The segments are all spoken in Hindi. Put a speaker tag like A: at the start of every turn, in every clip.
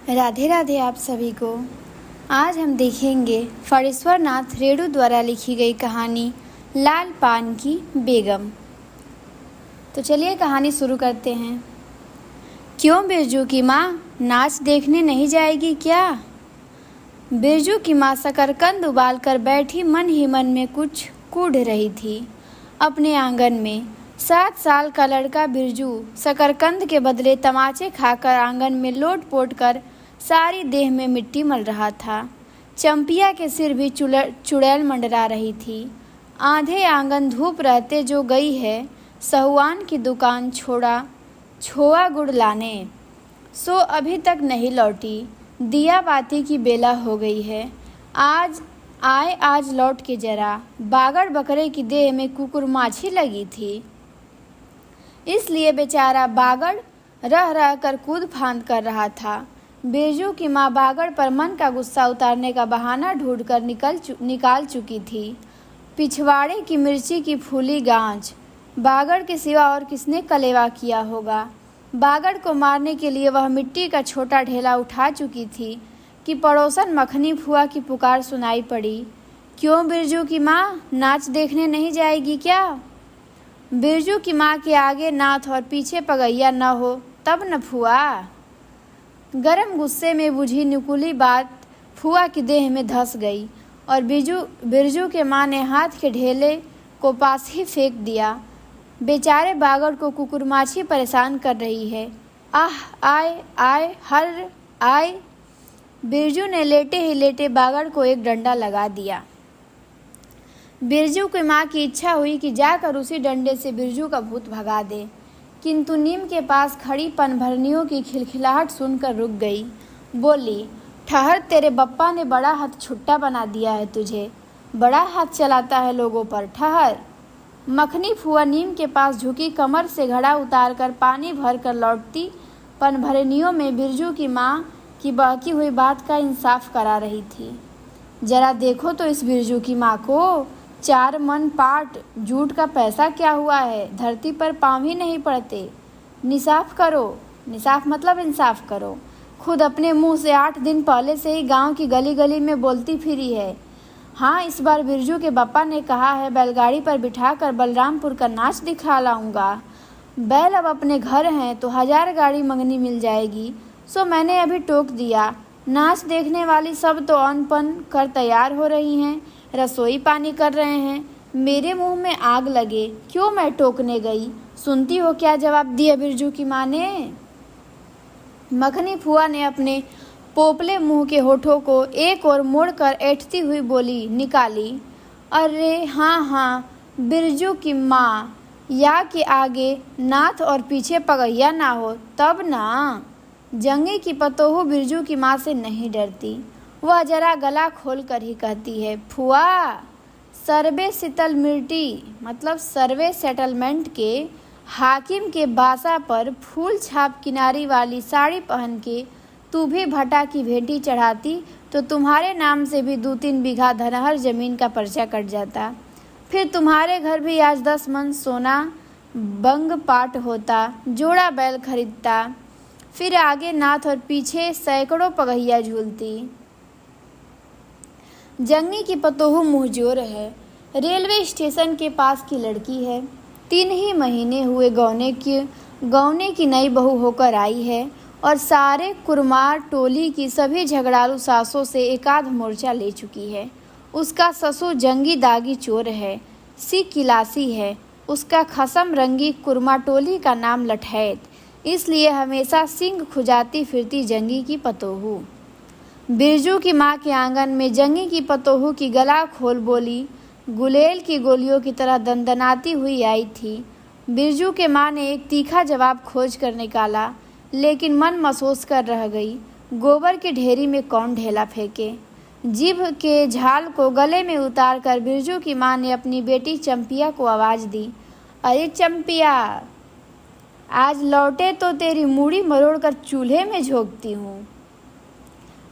A: राधे राधे आप सभी को। आज हम देखेंगे फणीश्वर नाथ रेणु द्वारा लिखी गई कहानी लाल पान की बेगम। तो चलिए कहानी शुरू करते हैं। क्यों बिरजू की माँ नाच देखने नहीं जाएगी क्या? बिरजू की माँ शकरकंद उबाल कर बैठी मन ही मन में कुछ कूढ़ रही थी। अपने आंगन में 7 साल का लड़का बिरजू शकरकंद के बदले तमाचे खाकर आंगन में लोट-पोट कर सारी देह में मिट्टी मल रहा था। चंपिया के सिर भी चुड़ैल मंडरा रही थी। आधे आंगन धूप रहते जो गई है सहुआन की दुकान छोड़ा छोआ गुड़ लाने, सो अभी तक नहीं लौटी। दिया बाती की बेला हो गई है। आज लौट के जरा। बागड़ बकरे की देह में कुकुरमाछी लगी थी, इसलिए बेचारा बागड़ रह रह कर कूद फांद कर रहा था। बिरजू की माँ बागड़ पर मन का गुस्सा उतारने का बहाना ढूंढकर निकाल चुकी थी। पिछवाड़े की मिर्ची की फूली गांच, बागड़ के सिवा और किसने कलेवा किया होगा। बागड़ को मारने के लिए वह मिट्टी का छोटा ढेला उठा चुकी थी कि पड़ोसन मखनी फुआ की पुकार सुनाई पड़ी। क्यों बिरजू की माँ नाच देखने नहीं जाएगी क्या? बिरजू की माँ के आगे नाथ और पीछे पगैया न हो तब न फुआ। गरम गुस्से में बुझी नुकुली बात फुआ की देह में धंस गई और बिरजू के माँ ने हाथ के ढेले को पास ही फेंक दिया। बेचारे बागड़ को कुकुरमाछी परेशान कर रही है। आह आए आए हर आए। बिरजू ने लेटे ही लेटे बागड़ को एक डंडा लगा दिया। बिरजू की माँ की इच्छा हुई कि जाकर उसी डंडे से बिरजू का भूत भगा दे, किंतु नीम के पास खड़ी पनभरनियों की खिलखिलाहट सुनकर रुक गई। बोली, ठहर, तेरे बप्पा ने बड़ा हाथ छुट्टा बना दिया है तुझे। बड़ा हाथ चलाता है लोगों पर, ठहर। मखनी फुआ नीम के पास झुकी कमर से घड़ा उतार कर पानी भर कर लौटती पनभरनियों में बिरजू की माँ की बहकी हुई बात का इंसाफ करा रही थी। जरा देखो तो इस बिरजू की माँ को। 4 मन पाट जूट का पैसा क्या हुआ है, धरती पर पाँव ही नहीं पड़ते। निसाफ करो, निसाफ मतलब इंसाफ करो। खुद अपने मुंह से 8 दिन पहले से ही गांव की गली गली में बोलती फिरी है। हाँ, इस बार बिरजू के बप्पा ने कहा है बैलगाड़ी पर बिठाकर बलरामपुर का नाच दिखा लाऊंगा। बैल अब अपने घर हैं तो 1000 गाड़ी मंगनी मिल जाएगी, सो मैंने अभी टोक दिया। नाच देखने वाली सब तो अनपन कर तैयार हो रही हैं, रसोई पानी कर रहे हैं। मेरे मुंह में आग लगे, क्यों मैं टोकने गई। सुनती हो क्या जवाब दिया बिरजू की माँ ने? मखनी फुआ ने अपने पोपले मुंह के होठों को एक और मोड़कर ऐंठती हुई बोली निकाली, अरे हाँ, बिरजू की माँ, या कि आगे नाथ और पीछे पगैया ना हो तब ना। जंगी की पतोहू बिरजू की माँ से नहीं डरती। वह जरा गला खोल कर ही कहती है, फुआ, सर्वे शीतल मिर्टी मतलब सर्वे सेटलमेंट के हाकिम के बासा पर फूल छाप किनारी वाली साड़ी पहन के तू भी भटा की भेंटी चढ़ाती तो तुम्हारे नाम से भी 2-3 बीघा धनहर जमीन का पर्चा कट जाता। फिर तुम्हारे घर भी आज 10 मन सोना बंग पाट होता, जोड़ा बैल खरीदता, फिर आगे नाथ और पीछे सैकड़ों पगहिया झूलती। जंगी की पतोहू मुँहजोर है, रेलवे स्टेशन के पास की लड़की है। 3 ही महीने हुए गौने की नई बहू होकर आई है और सारे कुरमार टोली की सभी झगड़ालू सासों से एकाध मोर्चा ले चुकी है। उसका ससुर जंगी दागी चोर है, सी किलासी है। उसका खसम रंगी कुरमा टोली का नाम लठैत, इसलिए हमेशा सिंग खुजाती फिरती जंगी की पतोहू। बिरजू की माँ के आंगन में जंगी की पतोहू की गला खोल बोली गुलेल की गोलियों की तरह दंदनाती हुई आई थी। बिरजू के माँ ने एक तीखा जवाब खोज कर निकाला, लेकिन मन महसूस कर रह गई। गोबर की ढेरी में कौन ढेला फेंके। जीभ के झाल को गले में उतार कर बिरजू की माँ ने अपनी बेटी चंपिया को आवाज़ दी, अरे चंपिया, आज लौटे तो तेरी मूड़ी मरोड़ कर चूल्हे में झोंकती हूँ।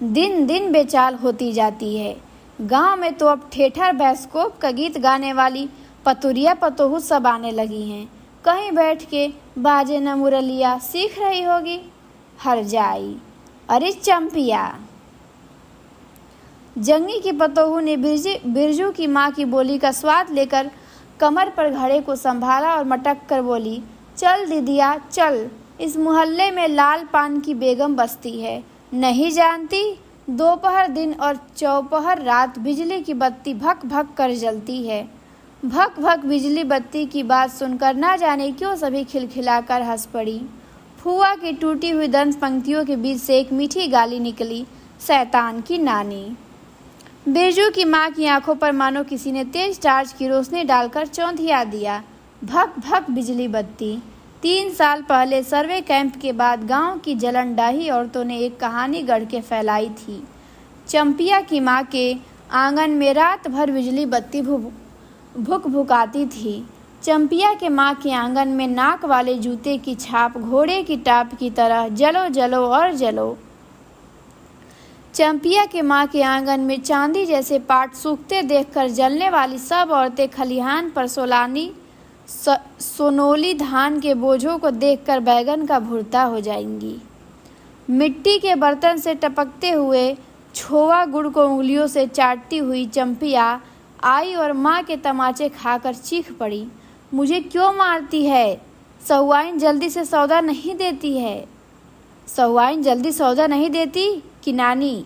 A: दिन दिन बेचाल होती जाती है। गांव में तो अब ठेठर बैस्कोप का गीत गाने वाली पतुरिया पतोहू सब आने लगी हैं। कहीं बैठ के बाजे न मुरलिया सीख रही होगी। हर जाई अरे चंपिया! जंगी की पतोहू ने बिरजू की माँ की बोली का स्वाद लेकर कमर पर घड़े को संभाला और मटक कर बोली, चल दीदिया चल, इस मोहल्ले में लाल पान की बेगम बसती है, नहीं जानती? दोपहर दिन और चौपहर रात बिजली की बत्ती भक भक कर जलती है। भक भक बिजली बत्ती की बात सुनकर ना जाने क्यों सभी खिलखिलाकर हंस पड़ी। फुआ की टूटी हुई दंत पंक्तियों के बीच से एक मीठी गाली निकली, शैतान की नानी। बिरजू की माँ की आंखों पर मानो किसी ने तेज टार्च की रोशनी डालकर चौंधिया दिया। भक भक बिजली बत्ती। 3 साल पहले सर्वे कैंप के बाद गांव की जलन डाही औरतों ने एक कहानी गढ़ के फैलाई थी। चंपिया की माँ के आंगन में रात भर बिजली बत्ती भुक भुकाती थी। चंपिया के माँ के आंगन में नाक वाले जूते की छाप घोड़े की टाप की तरह जलो जलो और जलो। चंपिया के माँ के आंगन में चांदी जैसे पाट सूखते देखकर जलने वाली सब औरतें खलिहान पर सोनोली धान के बोझों को देखकर बैगन का भुर्ता हो जाएंगी। मिट्टी के बर्तन से टपकते हुए छोवा गुड़ को उंगलियों से चाटती हुई चंपिया आई और माँ के तमाचे खाकर चीख पड़ी, मुझे क्यों मारती है? सहुआइन जल्दी से सौदा नहीं देती है। सहुआइन जल्दी सौदा नहीं देती कि नानी?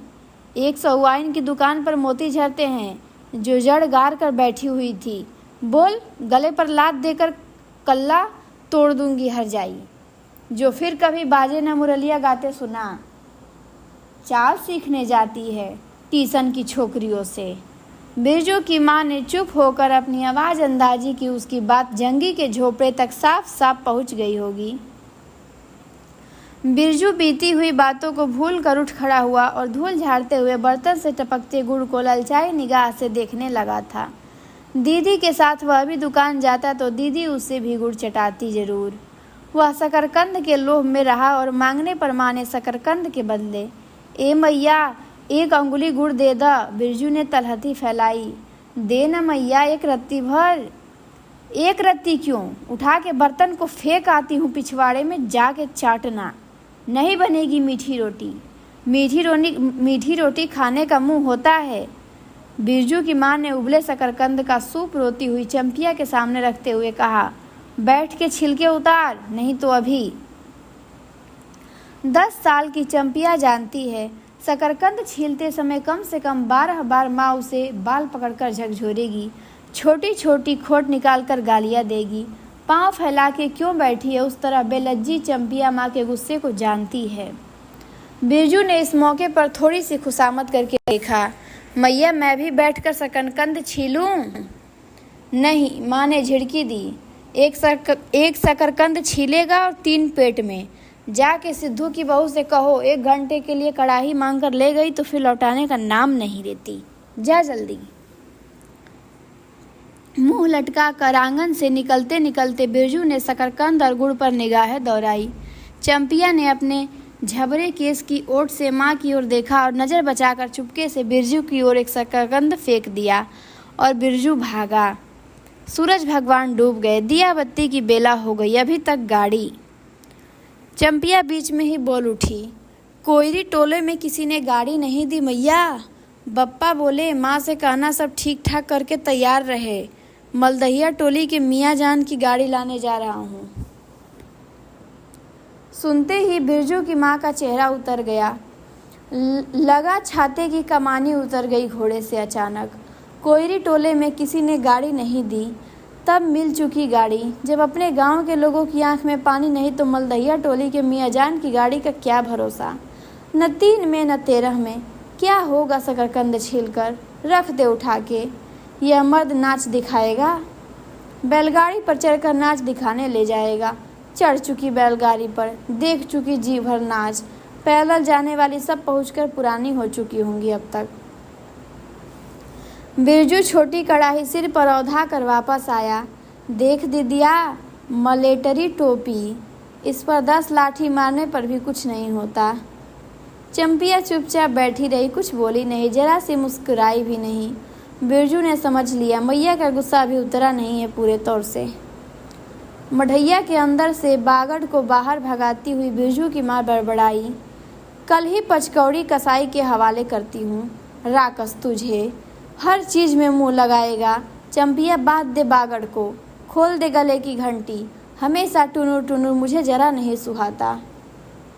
A: एक सहुआइन की दुकान पर मोती झरते हैं जो जड़ गार कर बैठी हुई थी। बोल, गले पर लात देकर कल्ला तोड़ दूंगी हर जाई, जो फिर कभी बाजे न मुरलिया गाते सुना। चाल सीखने जाती है टीसन की छोकरियों से। बिरजू की माँ ने चुप होकर अपनी आवाज़ अंदाजी की। उसकी बात जंगी के झोपड़े तक साफ साफ पहुंच गई होगी। बिरजू बीती हुई बातों को भूल कर उठ खड़ा हुआ और धूल झाड़ते हुए बर्तन से टपकते गुड़ को ललचाई निगाह से देखने लगा था। दीदी के साथ वह भी दुकान जाता तो दीदी उससे भी गुड़ चटाती जरूर। वह शकरकंद के लोभ में रहा और मांगने पर माँ ने शकरकंद के बदले, ए मैया 1 अंगुली गुड़ दे दा। बिरजू ने तलहथी फैलाई, दे न मैया 1 रत्ती भर। 1 रत्ती क्यों? उठा के बर्तन को फेंक आती हूँ पिछवाड़े में, जाके चाटना। नहीं बनेगी मीठी रोटी। मीठी रोटी खाने का मुंह होता है। बिरजू की माँ ने उबले शकरकंद का सूप रोती हुई चंपिया के सामने रखते हुए कहा, बैठ के छिलके उतार, नहीं तो अभी। 10 साल की चंपिया जानती है शकरकंद छीलते समय कम से कम 12 बार माँ उसे बाल पकड़कर झकझोरेगी, छोटी छोटी खोट निकालकर गालियाँ देगी। पाँव फैला के क्यों बैठी है उस तरह बेलज्जी चंपिया माँ के गुस्से को जानती है। बिरजू ने इस मौके पर थोड़ी सी खुशामद करके देखा, मैया मैं भी बैठकर शकरकंद छीलूं? नहीं, माँ ने झिड़की दी। एक शकरकंद छीलेगा और 3 पेट में। जाके सिद्धू की बहू से कहो 1 घंटे के लिए कड़ाही मांग कर ले गई तो फिर लौटाने का नाम नहीं लेती। जा जल्दी। मुंह लटका कर आंगन से निकलते निकलते बिरजू ने शकरकंद और गुड़ पर निगाहें दौड़ाई। चंपिया ने अपने झबरे केस की ओट से माँ की ओर देखा और नज़र बचाकर चुपके से बिरजू की ओर एक शकरकंद फेंक दिया और बिरजू भागा। सूरज भगवान डूब गए, दिया बत्ती की बेला हो गई, अभी तक गाड़ी। चंपिया बीच में ही बोल उठी, कोयरी टोले में किसी ने गाड़ी नहीं दी मैया। बप्पा बोले माँ से कहना सब ठीक ठाक करके तैयार रहे, मलदहिया टोली के मियाँ जान की गाड़ी लाने जा रहा हूँ। सुनते ही बिरजू की माँ का चेहरा उतर गया। लगा छाते की कमानी उतर गई घोड़े से अचानक। कोयरी टोले में किसी ने गाड़ी नहीं दी, तब मिल चुकी गाड़ी। जब अपने गांव के लोगों की आंख में पानी नहीं तो मलदहिया टोली के मियाँ जान की गाड़ी का क्या भरोसा। न 3 में न 13 में क्या होगा शकरकंद छीलकर, रख दे उठा के। यह मर्द नाच दिखाएगा, बैलगाड़ी पर चढ़कर नाच दिखाने ले जाएगा। चढ़ चुकी बैलगाड़ी पर, देख चुकी जी भर नाच। पैदल जाने वाली सब पहुंचकर पुरानी हो चुकी होंगी अब तक। बिरजू छोटी कड़ाही सिर पर औधा कर वापस आया। देख दीदिया, मलेटरी टोपी, इस पर 10 लाठी मारने पर भी कुछ नहीं होता। चंपिया चुपचाप बैठी रही, कुछ बोली नहीं, जरा सी मुस्कुराई भी नहीं। बिरजू ने समझ लिया मैया का गुस्सा अभी उतरा नहीं है पूरे तौर से। मढ़ैया के अंदर से बागड़ को बाहर भगाती हुई बिरजू की माँ बड़बड़ाई, कल ही पचकौड़ी कसाई के हवाले करती हूँ। राकस तुझे हर चीज में मुंह लगाएगा। चंपिया बात दे बागड़ को, खोल दे गले की घंटी। हमेशा टुनुर टुनुर मुझे जरा नहीं सुहाता।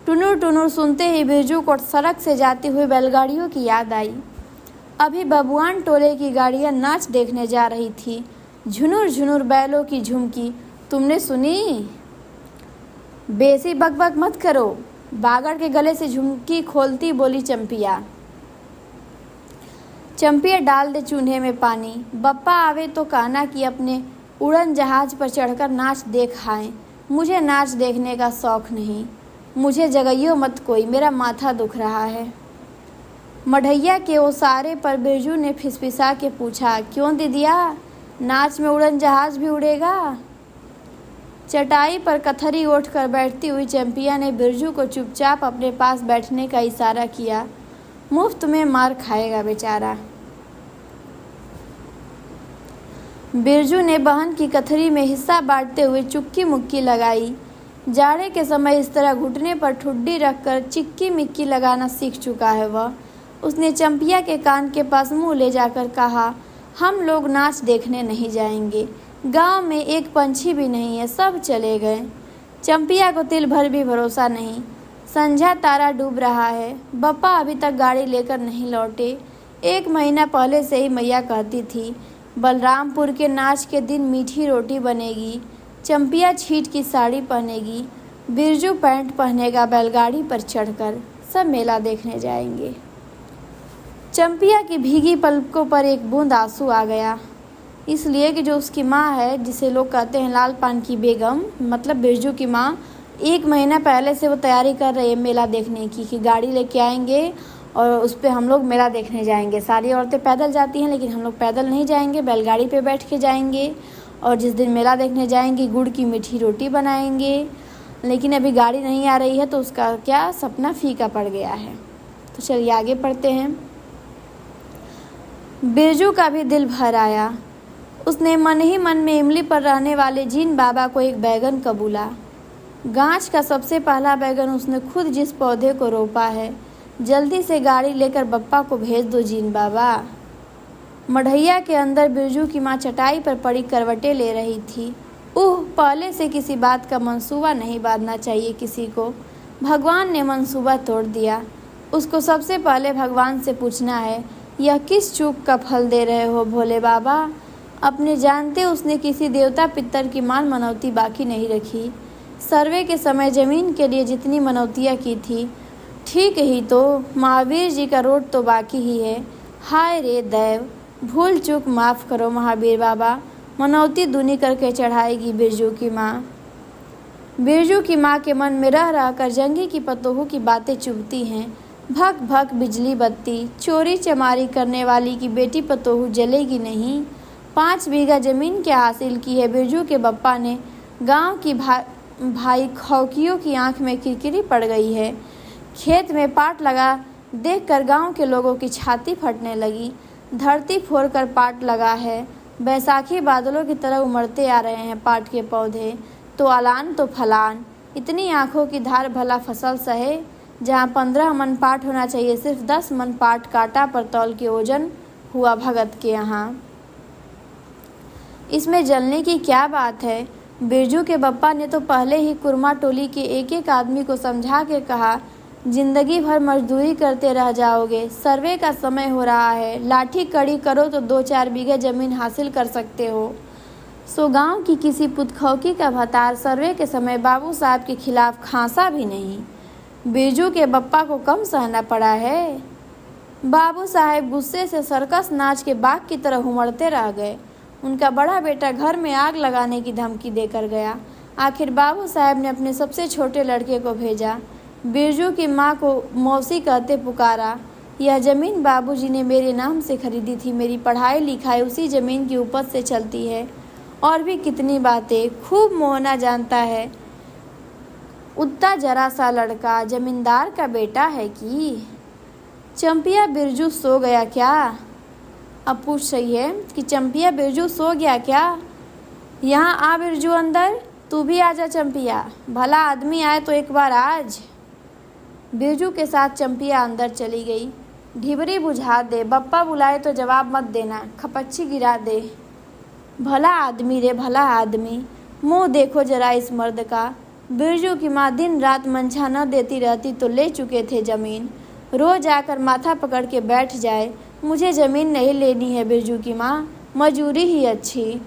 A: टुनुर टुनुर सुनते ही बिरजू को सड़क से जाती हुई बैलगाड़ियों की याद आई। अभी बबुआन टोले की गाड़ियां नाच देखने जा रही थी। झुनुर झुनुर बैलों की झुमकी तुमने सुनी? बेसी बकबक मत करो, बागड़ के गले से झुमकी खोलती बोली चंपिया। चंपिया डाल दे चूल्हे में पानी। बप्पा आवे तो कहना कि अपने उड़न जहाज पर चढ़कर नाच देख आए। मुझे नाच देखने का शौक नहीं। मुझे जगाइयो मत कोई, मेरा माथा दुख रहा है। मढ़ैया के ओसारे पर बिरजू ने फिसफिसा के पूछा, क्यों दीदिया, नाच में उड़न जहाज भी उड़ेगा? चटाई पर कथरी ओढ़ कर बैठती हुई चंपिया ने बिरजू को चुपचाप अपने पास बैठने का इशारा किया। मुफ्त में मार खाएगा बेचारा। बिरजू ने बहन की कथरी में हिस्सा बांटते हुए चुक्की मुक्की लगाई। जाड़े के समय इस तरह घुटने पर ठुड्डी रखकर चिक्की मिक्की लगाना सीख चुका है वह। उसने चंपिया के कान के पास मुंह ले जाकर कहा, हम लोग नाच देखने नहीं जाएंगे। गांव में एक पंछी भी नहीं है, सब चले गए। चंपिया को तिल भर भी भरोसा नहीं। संझा तारा डूब रहा है। बप्पा अभी तक गाड़ी लेकर नहीं लौटे। 1 महीना पहले से ही मैया कहती थी, बलरामपुर के नाच के दिन मीठी रोटी बनेगी। चंपिया छीट की साड़ी पहनेगी। बिरजू पैंट पहनेगा। बैलगाड़ी पर चढ़कर सब मेला देखने जाएंगे। चंपिया की भीगी पलकों पर एक बूंद आंसू आ गया। इसलिए कि जो उसकी माँ है, जिसे लोग कहते हैं लाल पान की बेगम, मतलब बिरजू की माँ, 1 महीना पहले से वो तैयारी कर रही है मेला देखने की, कि गाड़ी लेके आएंगे और उस पर हम लोग मेला देखने जाएंगे। सारी औरतें पैदल जाती हैं, लेकिन हम लोग पैदल नहीं जाएंगे, बैलगाड़ी पे बैठ के जाएंगे। और जिस दिन मेला देखने जाएंगे गुड़ की मीठी रोटी बनाएंगे। लेकिन अभी गाड़ी नहीं आ रही है तो उसका क्या सपना फीका पड़ गया है। तो चलिए आगे पढ़ते हैं। बिरजू का भी दिल भर आया। उसने मन ही मन में इमली पर रहने वाले जीन बाबा को एक बैगन कबूला। गांच का सबसे पहला बैगन उसने खुद जिस पौधे को रोपा है। जल्दी से गाड़ी लेकर बप्पा को भेज दो जीन बाबा। मढ़ैया के अंदर बिरजू की माँ चटाई पर पड़ी करवटें ले रही थी। पहले से किसी बात का मंसूबा नहीं बांधना चाहिए किसी को। भगवान ने मंसूबा तोड़ दिया। उसको सबसे पहले भगवान से पूछना है, यह किस चूक का फल दे रहे हो भोले बाबा? अपने जानते उसने किसी देवता पितर की मान मनौती बाकी नहीं रखी। सर्वे के समय जमीन के लिए जितनी मनौतियाँ की थी, ठीक ही तो महावीर जी का रोड तो बाकी ही है। हाय रे दैव, भूल चूक माफ़ करो महावीर बाबा। मनौती दूनी करके चढ़ाएगी बिरजू की माँ। बिरजू की माँ के मन में रह रह कर जंगी की पतोहू की बातें चुभती हैं। भक भक बिजली बत्ती, चोरी चमारी करने वाली की बेटी पतोहू जलेगी नहीं। 5 बीघा जमीन क्या हासिल की है बिरजू के बप्पा ने। गांव की भाई खौकियों की आंख में किरकिरी पड़ गई है। खेत में पाट लगा देखकर गांव के लोगों की छाती फटने लगी। धरती फोड़कर पाट लगा है। बैसाखी बादलों की तरह उमड़ते आ रहे हैं पाट के पौधे, तो अलान तो फलान। इतनी आंखों की धार भला फसल सहे। जहाँ 15 मन पाट होना चाहिए, सिर्फ 10 मन पाट काटा पर तौल के ओजन हुआ भगत के यहाँ। इसमें जलने की क्या बात है? बिरजू के बप्पा ने तो पहले ही कुरमा टोली के एक एक आदमी को समझा के कहा, जिंदगी भर मजदूरी करते रह जाओगे। सर्वे का समय हो रहा है। लाठी कड़ी करो तो 2-4 बीघे जमीन हासिल कर सकते हो। सो गांव की किसी पुतखौकी का भतार सर्वे के समय बाबू साहब के खिलाफ खांसा भी नहीं। बिरजू के बप्पा को कम सहना पड़ा है। बाबू साहब गुस्से से सर्कस नाच के बाघ की तरह उमड़ते रह गए। उनका बड़ा बेटा घर में आग लगाने की धमकी देकर गया। आखिर बाबू साहब ने अपने सबसे छोटे लड़के को भेजा। बिरजू की माँ को मौसी कहते पुकारा। यह ज़मीन बाबूजी ने मेरे नाम से खरीदी थी। मेरी पढ़ाई लिखाई उसी ज़मीन की उपज से चलती है। और भी कितनी बातें खूब मोहना जानता है। उतना जरा सा लड़का जमींदार का बेटा है कि। चंपिया बिरजू सो गया क्या? अब पूछ रही है कि चंपिया बिरजू सो गया क्या? यहाँ आ बिरजू अंदर। तू भी आजा चंपिया, भला आदमी आए तो एक बार आज। बिरजू के साथ चंपिया अंदर चली गई। ढिबरी बुझा दे, बप्पा बुलाए तो जवाब मत देना, खपच्ची गिरा दे। भला आदमी रे भला आदमी, मुंह देखो जरा इस मर्द का। बिरजू की माँ दिन रात मंछा न देती रहती तो ले चुके थे ज़मीन। रोज आकर माथा पकड़ के बैठ जाए, मुझे ज़मीन नहीं लेनी है बिरजू की माँ, मजूरी ही अच्छी।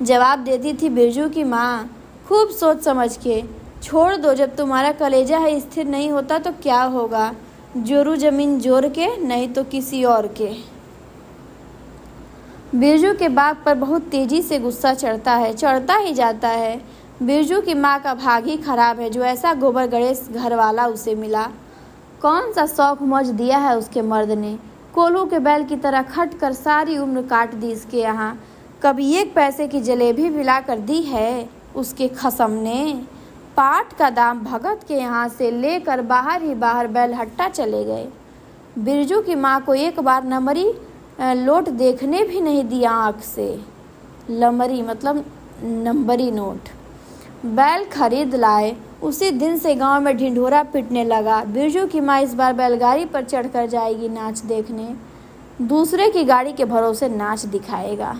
A: जवाब देती थी बिरजू की माँ खूब सोच समझ के। छोड़ दो, जब तुम्हारा कलेजा है स्थिर नहीं होता तो क्या होगा, जोरू ज़मीन जोड़ के, नहीं तो किसी और के। बिरजू के बाप पर बहुत तेजी से गुस्सा चढ़ता ही जाता है। बिरजू की माँ का भाग ही खराब है जो ऐसा गोबर गणेश घर वाला उसे मिला। कौन सा शौक मौज दिया है उसके मर्द ने, कोल्हू के बैल की तरह खट कर सारी उम्र काट दी इसके यहाँ। कभी 1 पैसे की जलेबी भी ला कर दी है उसके खसम ने। पाट का दाम भगत के यहाँ से लेकर बाहर ही बाहर बैलहट्टा चले गए। बिरजू की माँ को एक बार नमरी लोट देखने भी नहीं दिया आँख से। लमरी मतलब नंबरी नोट। बैल खरीद लाए, उसी दिन से गांव में ढिंढोरा पिटने लगा। बिरजू की माँ इस बार बैलगाड़ी पर चढ़कर जाएगी नाच देखने, दूसरे की गाड़ी के भरोसे नाच दिखाएगा।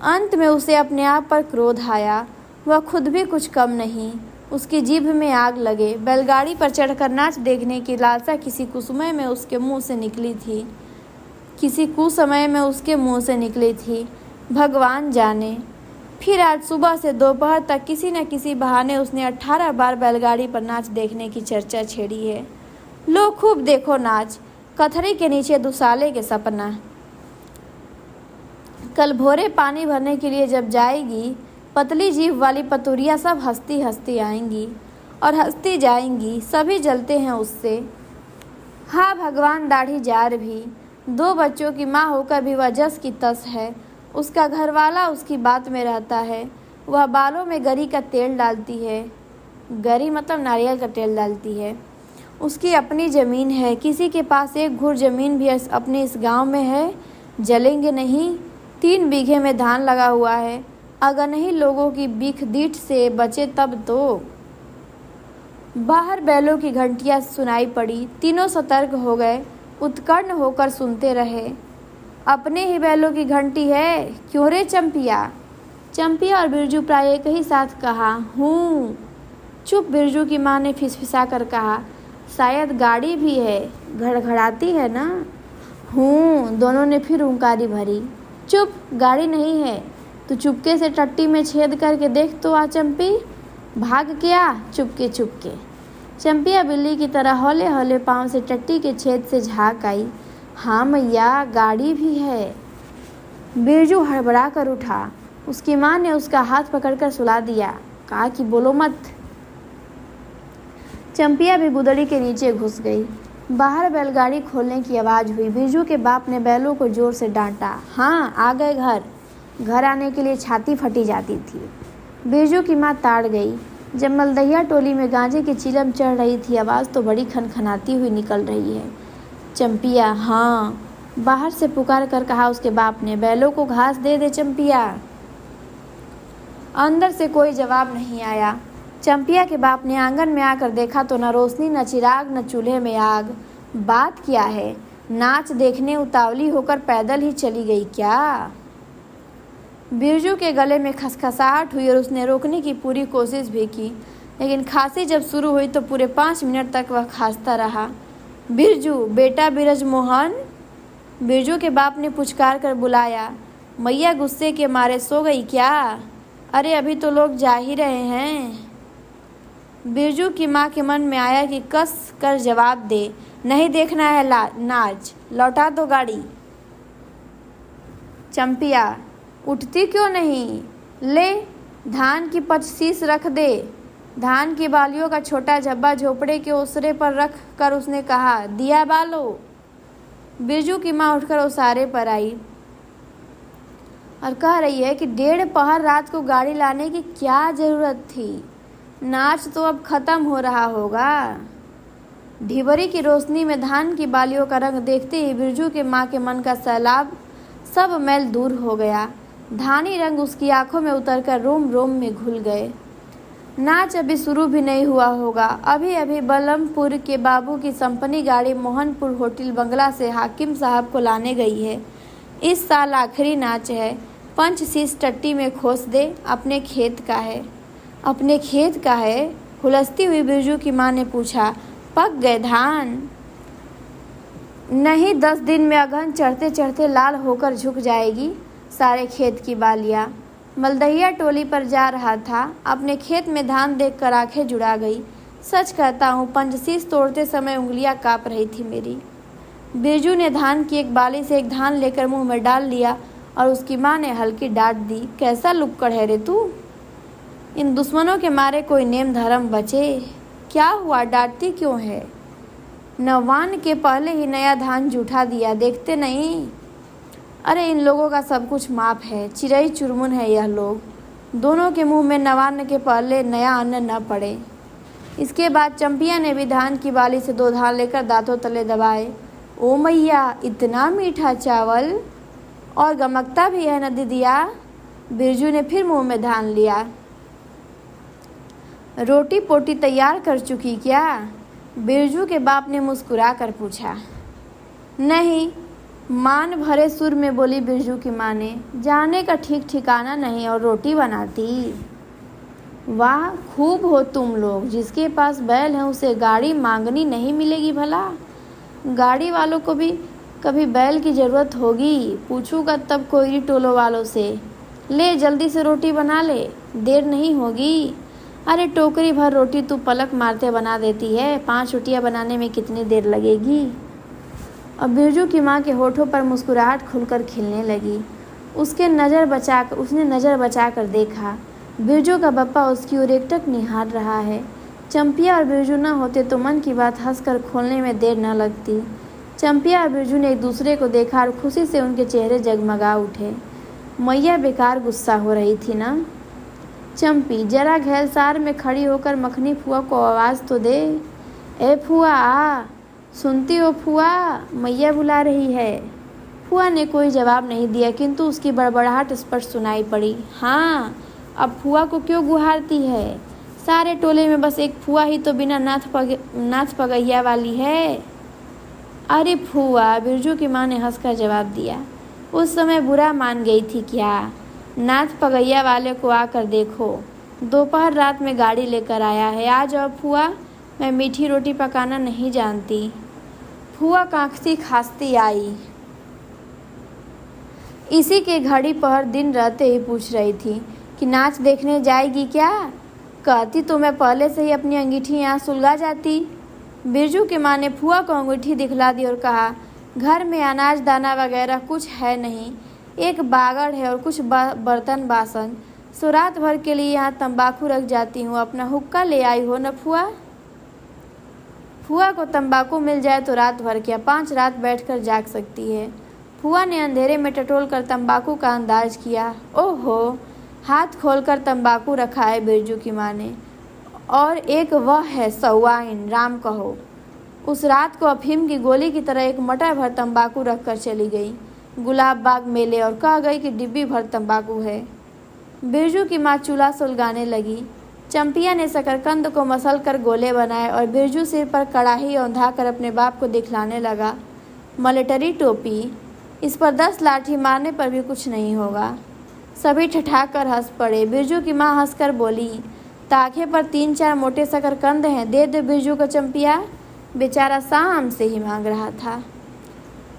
A: अंत में उसे अपने आप पर क्रोध आया, वह खुद भी कुछ कम नहीं, उसकी जीभ में आग लगे। बैलगाड़ी पर चढ़कर नाच देखने की लालसा किसी कुसमय में उसके मुंह से निकली थी, भगवान जाने। फिर आज सुबह से दोपहर तक किसी न किसी बहाने उसने 18 बार बैलगाड़ी पर नाच देखने की चर्चा छेड़ी है। लो खूब देखो नाच, कथरी के नीचे दुसाले के सपना। कल भोरे पानी भरने के लिए जब जाएगी, पतली जीभ वाली पतुरिया सब हंसती हंसती आएंगी और हंसती जाएंगी, सभी जलते हैं उससे। हाँ भगवान, दाढ़ी जार भी, 2 बच्चों की माँ होकर भी वह जस की तस है। उसका घरवाला उसकी बात में रहता है, वह बालों में गरी का तेल डालती है, गरी मतलब नारियल का तेल डालती है। उसकी अपनी ज़मीन है, किसी के पास 1 घूर ज़मीन भी अपने इस गांव में है। जलेंगे नहीं, 3 बीघे में धान लगा हुआ है, अगर नहीं लोगों की बीख दीठ से बचे तब तो। बाहर बैलों की घंटियां सुनाई पड़ी, तीनों सतर्क हो गए, उत्कर्ण होकर सुनते रहे। अपने ही बैलों की घंटी है क्यों रे चंपिया? चंपिया और बिरजू प्राय एक ही साथ कहा, हूँ। चुप, बिरजू की माँ ने फिसफिसा कर कहा, शायद गाड़ी भी है, घड़घड़ाती है ना। हूँ, दोनों ने फिर हुंकारी भरी। चुप, गाड़ी नहीं है, तू चुपके से टट्टी में छेद करके देख तो आ चंपी, भाग के आ चुपके चुपके। चंपिया बिल्ली की तरह हौले हौले पाँव से टट्टी के छेद से झाँक आई। हाँ मैया, गाड़ी भी है। बिरजू हड़बड़ा कर उठा, उसकी माँ ने उसका हाथ पकड़कर सुला दिया, कहा कि बोलो मत। चंपिया भी गुदड़ी के नीचे घुस गई। बाहर बैलगाड़ी खोलने की आवाज़ हुई। बिरजू के बाप ने बैलों को जोर से डांटा। हाँ, आ गए घर आने के लिए छाती फटी जाती थी। बिरजू की माँ ताड़ गई। जब मलदहिया टोली में गांजे की चिलम चढ़ रही थी, आवाज़ तो बड़ी खनखनाती हुई निकल रही है। चंपिया, हाँ, बाहर से पुकार कर कहा उसके बाप ने, बैलों को घास दे दे चंपिया। अंदर से कोई जवाब नहीं आया। चंपिया के बाप ने आंगन में आकर देखा तो न रोशनी, न चिराग, न चूल्हे में आग। बात क्या है, नाच देखने उतावली होकर पैदल ही चली गई क्या? बिरजू के गले में खसखसाहट हुई और उसने रोकने की पूरी कोशिश भी की, लेकिन खांसी जब शुरू हुई तो पूरे 5 मिनट तक वह खांसता रहा। बिरजू, बेटा बिरज मोहन, बिरजू के बाप ने पुचकार कर बुलाया। मैया गुस्से के मारे सो गई क्या? अरे अभी तो लोग जा ही रहे हैं। बिरजू की माँ के मन में आया कि कस कर जवाब दे, नहीं देखना है नाच, लौटा दो गाड़ी। चंपिया, उठती क्यों नहीं? ले, धान की पचसीस रख दे। धान की बालियों का छोटा झब्बा झोपड़े के ओसरे पर रख कर उसने कहा, दिया बालो। बिरजू की माँ उठकर ओसारे पर आई और कह रही है कि 1.5 पहर रात को गाड़ी लाने की क्या ज़रूरत थी, नाच तो अब ख़त्म हो रहा होगा। ढिबरी की रोशनी में धान की बालियों का रंग देखते ही बिरजू के माँ के मन का सैलाब सब मैल दूर हो गया। धानी रंग उसकी आंखों में उतरकर रोम रोम में घुल गए। नाच अभी शुरू भी नहीं हुआ होगा। अभी अभी बलमपुर के बाबू की कंपनी गाड़ी मोहनपुर होटल बंगला से हाकिम साहब को लाने गई है। इस साल आखिरी नाच है। पंचशीश टट्टी में खोस दे। अपने खेत का है। अपने खेत का है? हुलसती हुई बिरजू की माँ ने पूछा। पक गए धान? नहीं, 10 दिन में अगहन चढ़ते चढ़ते लाल होकर झुक जाएगी सारे खेत की बालियाँ। मलदहिया टोली पर जा रहा था। अपने खेत में धान देखकर आंखें जुड़ा गई। सच कहता हूँ, पंचशीश तोड़ते समय उंगलियां काँप रही थी मेरी। बिरजू ने धान की एक बाली से एक धान लेकर मुंह में डाल लिया और उसकी माँ ने हल्की डांट दी। कैसा लुक्कड़ है रे तू? इन दुश्मनों के मारे कोई नेम धर्म बचे? क्या हुआ, डांटती क्यों है? नवान के पहले ही नया धान जूठा दिया, देखते नहीं? अरे इन लोगों का सब कुछ माप है। चिड़ई चुरमुन है यह लोग। दोनों के मुंह में नवान के पहले नया अन्न न पड़े। इसके बाद चंपिया ने भी धान की बाली से 2 धान लेकर दांतों तले दबाए। ओ मैया, इतना मीठा चावल! और गमकता भी है न दीदिया। बिरजू ने फिर मुंह में धान लिया। रोटी पोटी तैयार कर चुकी क्या? बिरजू के बाप ने मुस्कुरा कर पूछा। नहीं, मान भरे सुर में बोली बिरजू की माँ ने। जाने का ठीक ठिकाना नहीं और रोटी बनाती। वाह, खूब हो तुम लोग। जिसके पास बैल है उसे गाड़ी मांगनी नहीं मिलेगी भला। गाड़ी वालों को भी कभी बैल की ज़रूरत होगी। पूछूंगा तब कोयरी टोलो वालों से। ले जल्दी से रोटी बना ले, देर नहीं होगी। अरे टोकरी भर रोटी तू पलक मारते बना देती है। 5 रोटियां बनाने में कितनी देर लगेगी? अब बिरजू की माँ के होठों पर मुस्कुराहट खुलकर खिलने लगी। उसने नज़र बचाकर देखा। बिरजू का बप्पा उसकी ओर एकटक निहार रहा है। चंपिया और बिरजू न होते तो मन की बात हंसकर खोलने में देर न लगती। चंपिया और बिरजू ने एक दूसरे को देखा और खुशी से उनके चेहरे जगमगा उठे। मैया बेकार गुस्सा हो रही थी ना? चंपी जरा घैलसार में खड़ी होकर मखनी फुआ को आवाज़ तो दे। ए फुआ आ, सुनती हो फुआ, मैया बुला रही है। फुआ ने कोई जवाब नहीं दिया, किंतु उसकी बड़बड़ाहट स्पष्ट सुनाई पड़ी। हाँ, अब फुआ को क्यों गुहारती है? सारे टोले में बस एक फुआ ही तो बिना नाथ पगैया वाली है। अरे फुआ, बिरजू की माँ ने हंसकर जवाब दिया। उस समय बुरा मान गई थी क्या? नाथ पगैया वाले को आकर देखो। दोपहर रात में गाड़ी लेकर आया है। आ जाओ फुआ, मैं मीठी रोटी पकाना नहीं जानती। फुआ कांखती खांसती आई। इसी के घड़ी पहर दिन रहते ही पूछ रही थी कि नाच देखने जाएगी क्या? कहती तो मैं पहले से ही अपनी अंगीठी यहाँ सुलगा जाती। बिरजू की माँ ने फुआ को अंगूठी दिखला दी और कहा, घर में अनाज दाना वगैरह कुछ है नहीं। एक बागड़ है और कुछ बर्तन बासन। सो रात भर के लिए यहाँ तंबाकू रख जाती हूँ। अपना हुक्का ले आई हो न फुआ? फुआ को तंबाकू मिल जाए तो रात भर क्या, 5 रात बैठकर जाग सकती है। फुआ ने अंधेरे में टटोल कर तंबाकू का अंदाज किया। ओहो, हाथ खोलकर तंबाकू रखा है बिरजू की माँ ने। और एक वह है सौवाइन, राम कहो। उस रात को अफीम की गोली की तरह एक मटर भर तंबाकू रख कर चली गई गुलाब बाग मेले और कह गई कि डिब्बी भर तंबाकू है। बिरजू की माँ चूल्हा सुलगाने लगी। चंपिया ने शकरकंद को मसल कर गोले बनाए और बिरजू सिर पर कड़ाही औंधा कर अपने बाप को दिखलाने लगा। मिलिट्री टोपी, इस पर 10 लाठी मारने पर भी कुछ नहीं होगा। सभी ठठाकर हंस पड़े। बिरजू की माँ हंसकर बोली, ताखे पर 3-4 मोटे शकरकंद हैं, दे दे बिरजू को चंपिया। बेचारा शाम से ही मांग रहा था।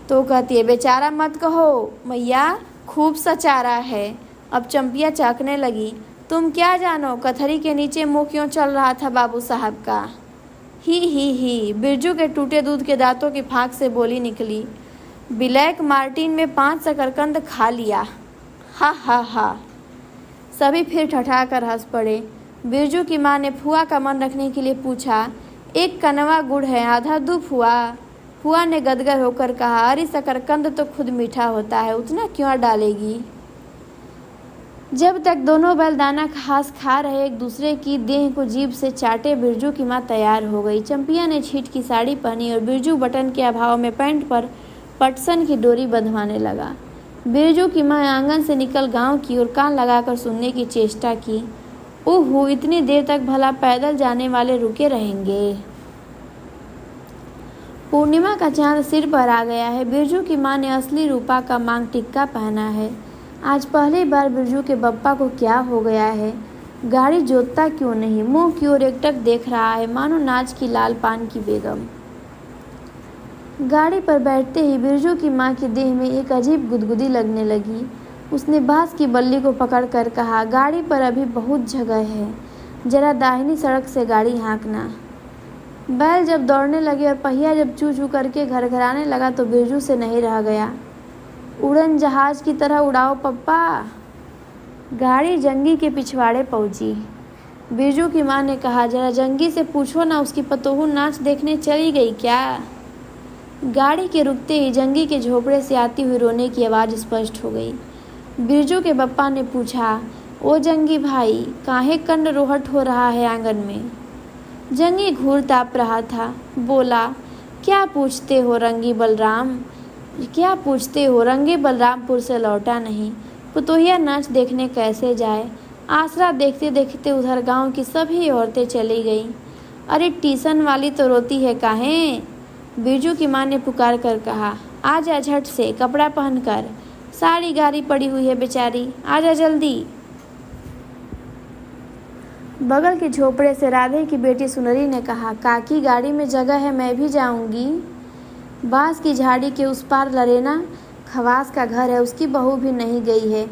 A: तो कहती है, बेचारा मत कहो मैया, खूब सा चारा है। अब चंपिया चाकने लगी। तुम क्या जानो कथरी के नीचे मुंह क्यों चल रहा था बाबू साहब का? ही। बिरजू के टूटे दूध के दांतों की फाँक से बोली निकली। ब्लैक मार्टिन में 5 शकरकंद खा लिया। हा। सभी फिर ठठाकर हंस पड़े। बिरजू की माँ ने फुआ का मन रखने के लिए पूछा, एक कनवा गुड़ है, आधा दो फुआ? फुआ ने गदगद होकर कहा, अरे शकरकंद तो खुद मीठा होता है, उतना क्यों डालेगी? जब तक दोनों बैल दाना घास खा रहे एक दूसरे की देह को जीभ से चाटे, बिरजू की माँ तैयार हो गई। चंपिया ने छीट की साड़ी पहनी और बिरजू बटन के अभाव में पैंट पर पटसन की डोरी बंधवाने लगा। बिरजू की माँ आंगन से निकल गांव की ओर कान लगाकर सुनने की चेष्टा की। ओहो, इतनी देर तक भला पैदल जाने वाले रुके रहेंगे। पूर्णिमा का चांद सिर पर आ गया है। बिरजू की माँ ने असली रूपा का मांग टिक्का पहना है। आज पहली बार बिरजू के बप्पा को क्या हो गया है? गाड़ी जोतता क्यों नहीं? मुंह की ओर एकटक देख रहा है, मानो नाच की लाल पान की बेगम। गाड़ी पर बैठते ही बिरजू की माँ की देह में एक अजीब गुदगुदी लगने लगी। उसने बांस की बल्ली को पकड़कर कहा, गाड़ी पर अभी बहुत जगह है, जरा दाहिनी सड़क से गाड़ी हाँकना। बैल जब दौड़ने लगे और पहिया जब चू चू करके घरघराने लगा तो बिरजू से नहीं रह गया। उड़न जहाज की तरह उड़ाओ पप्पा। गाड़ी जंगी के पिछवाड़े पहुंची। बिरजू की माँ ने कहा, जरा जंगी से पूछो ना, उसकी पतोहू नाच देखने चली गई क्या? गाड़ी के रुकते ही जंगी के झोपड़े से आती हुई रोने की आवाज़ स्पष्ट हो गई। बिरजू के बप्पा ने पूछा, ओ जंगी भाई, काहे कंड रोहट हो रहा है आंगन में? जंगी घूर ताप रहा था। बोला, क्या पूछते हो रंगी बलराम? क्या पूछते हो? रंगी बलरामपुर से लौटा नहीं, पुतोहिया नाच देखने कैसे जाए? आसरा देखते देखते उधर गांव की सभी औरतें चली गईं। अरे टीसन वाली तो रोती है काहे? बिरजू की माँ ने पुकार कर कहा, आजा झट से, कपड़ा पहनकर, साड़ी गारी पड़ी हुई है बेचारी, आजा जल्दी। बगल के झोपड़े से राधे की बेटी सुनरी ने कहा, काकी गाड़ी में जगह है, मैं भी जाऊंगी। बांस की झाड़ी के उस पार लरेना खवास का घर है, उसकी बहू भी नहीं गई है।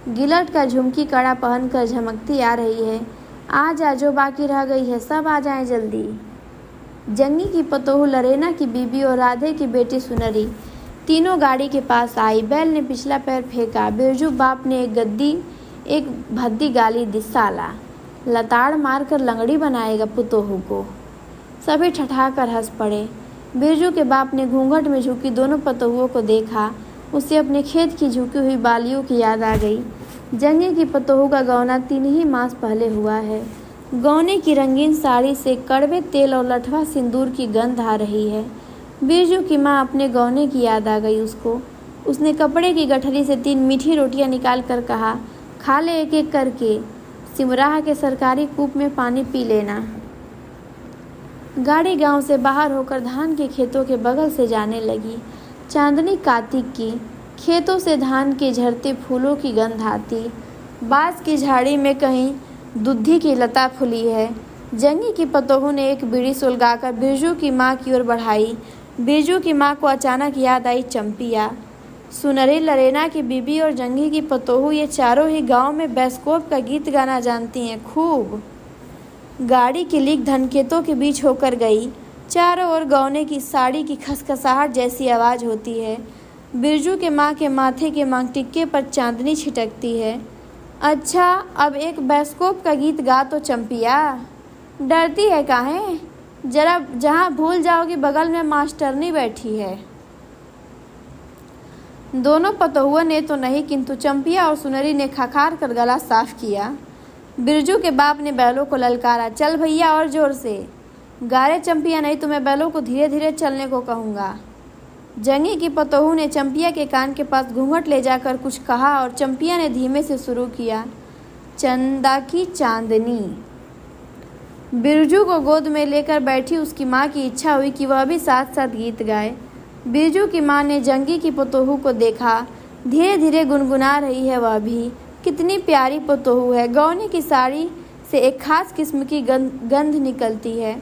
A: गिलट का झुमकी कड़ा पहनकर झमकती आ रही है। आ जा, जो बाकी रह गई है सब आ जाएं जल्दी। जंगी की पतोहू लरेना की बीबी और राधे की बेटी सुनरी तीनों गाड़ी के पास आई। बैल ने पिछला पैर फेंका। बिरजू बाप ने एक भद्दी गाली दी, साला लताड़ मार कर लंगड़ी बनाएगा पुतोहू को। सभी ठठाकर हंस पड़े। बिरजू के बाप ने घूंघट में झुकी दोनों पतोहुओं को देखा। उसे अपने खेत की झुकी हुई बालियों की याद आ गई। जंगी की पतोहू का गौना 3 ही मास पहले हुआ है। गौने की रंगीन साड़ी से कड़वे तेल और लठवा सिंदूर की गंध आ रही है। बिरजू की माँ अपने गौने की याद आ गई उसको। उसने कपड़े की गठरी से 3 मीठी रोटियां निकाल कर कहा, खा ले एक एक करके, सिमराह के सरकारी कूप में पानी पी लेना। गाड़ी गांव से बाहर होकर धान के खेतों के बगल से जाने लगी। चांदनी कार्तिक की, खेतों से धान के झड़ते फूलों की गंध आती। बांस की झाड़ी में कहीं दुधी की लता फूली है। जंगी की पतोहू ने एक बीड़ी सुलगाकर बिरजू की माँ की ओर बढ़ाई। बिरजू की माँ को अचानक याद आई चंपिया। सुनरी, लरेना की बीबी और जंगी की पतोहू, ये चारों ही गांव में बैस्कोप का गीत गाना जानती हैं खूब। गाड़ी की लीक धनखेतों के बीच होकर गई। चारों ओर गौने की साड़ी की खसखसाहट जैसी आवाज़ होती है। बिरजू के माँ के माथे के मांग टिक्के पर चांदनी छिटकती है। अच्छा, अब एक बैस्कोप का गीत गा तो चंपिया। डरती है काहे? जरा जहाँ भूल जाओगी बगल में मास्टरनी बैठी है। दोनों पतोहुओं ने तो नहीं, किंतु चंपिया और सुनरी ने खखार कर गला साफ किया। बिरजू के बाप ने बैलों को ललकारा, चल भैया और जोर से गारे चंपिया, नहीं तो मैं बैलों को धीरे धीरे चलने को कहूँगा। जंगी की पतोहू ने चंपिया के कान के पास घूंघट ले जाकर कुछ कहा और चंपिया ने धीमे से शुरू किया, चंदा की चांदनी। बिरजू को गोद में लेकर बैठी उसकी माँ की इच्छा हुई कि वह भी साथ साथ गीत गाए। बिरजू की माँ ने जंगी की पतोहू को देखा, धीरे धीरे गुनगुना रही है वह भी। कितनी प्यारी पतोहू है। गौने की साड़ी से एक खास किस्म की गंध निकलती है।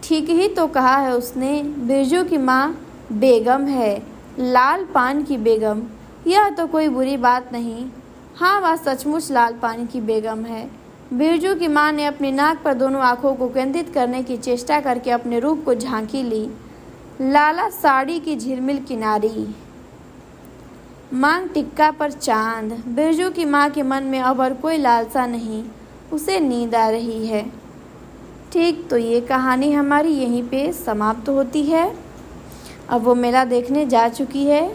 A: ठीक ही तो कहा है उसने, बिरजू की माँ बेगम है, लाल पान की बेगम। यह तो कोई बुरी बात नहीं। हाँ, वह सचमुच लाल पान की बेगम है। बिरजू की माँ ने अपनी नाक पर दोनों आंखों को केंद्रित करने की चेष्टा करके अपने रूप को झांकी ली। लाला साड़ी की झिलमिल किनारी, मांग टिक्का पर चांद। बिरजू की माँ के मन में अब और कोई लालसा नहीं, उसे नींद आ रही है। ठीक, तो ये कहानी हमारी यहीं पे समाप्त होती है। अब वो मेला देखने जा चुकी है।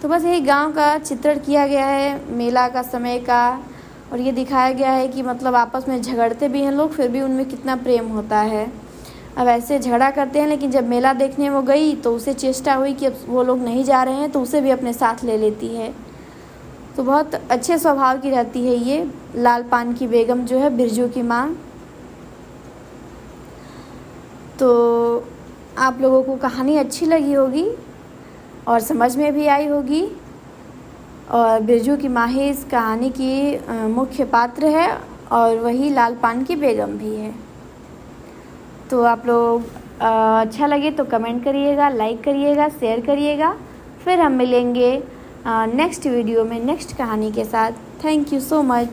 A: तो बस यही गांव का चित्रण किया गया है, मेला का समय का, और ये दिखाया गया है कि मतलब आपस में झगड़ते भी हैं लोग, फिर भी उनमें कितना प्रेम होता है। अब ऐसे झगड़ा करते हैं, लेकिन जब मेला देखने वो गई तो उसे चेष्टा हुई कि अब वो लोग नहीं जा रहे हैं तो उसे भी अपने साथ ले लेती है। तो बहुत अच्छे स्वभाव की रहती है ये लाल पान की बेगम जो है बिरजू की माँ। तो आप लोगों को कहानी अच्छी लगी होगी और समझ में भी आई होगी, और बिरजू की माँ ही इस कहानी की मुख्य पात्र है और वही लाल पान की बेगम भी है। तो आप लोग अच्छा लगे तो कमेंट करिएगा, लाइक करिएगा, शेयर करिएगा। फिर हम मिलेंगे नेक्स्ट वीडियो में नेक्स्ट कहानी के साथ। Thank you so much.